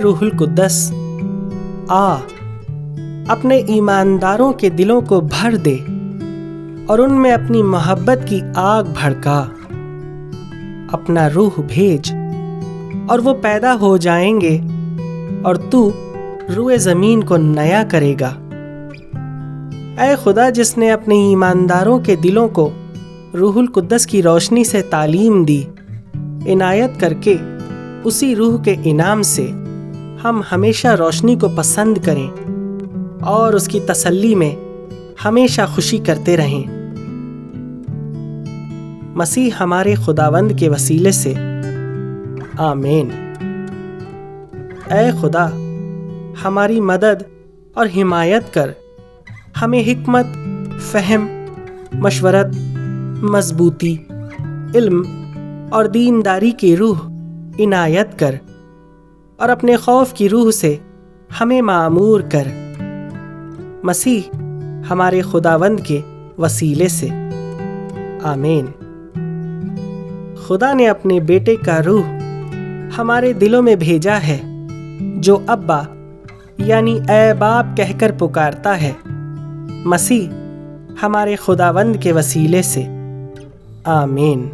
روح القدس آ اپنے ایمانداروں کے دلوں کو بھر دے اور ان میں اپنی محبت کی آگ بھڑکا۔ اپنا روح بھیج اور وہ پیدا ہو جائیں گے اور تو روئے زمین کو نیا کرے گا۔ اے خدا جس نے اپنے ایمانداروں کے دلوں کو روح القدس کی روشنی سے تعلیم دی، عنایت کر کے اسی روح کے انعام سے ہم ہمیشہ روشنی کو پسند کریں اور اس کی تسلی میں ہمیشہ خوشی کرتے رہیں۔ مسیح ہمارے خداوند کے وسیلے سے، آمین۔ اے خدا ہماری مدد اور حمایت کر، ہمیں حکمت، فہم، مشورت، مضبوطی، علم اور دینداری کی روح عنایت کر اور اپنے خوف کی روح سے ہمیں معمور کر، مسیح ہمارے خداوند کے وسیلے سے، آمین۔ خدا نے اپنے بیٹے کا روح ہمارے دلوں میں بھیجا ہے، جو ابا یعنی اے باپ کہہ کر پکارتا ہے۔ مسیح ہمارے خداوند کے وسیلے سے، آمین۔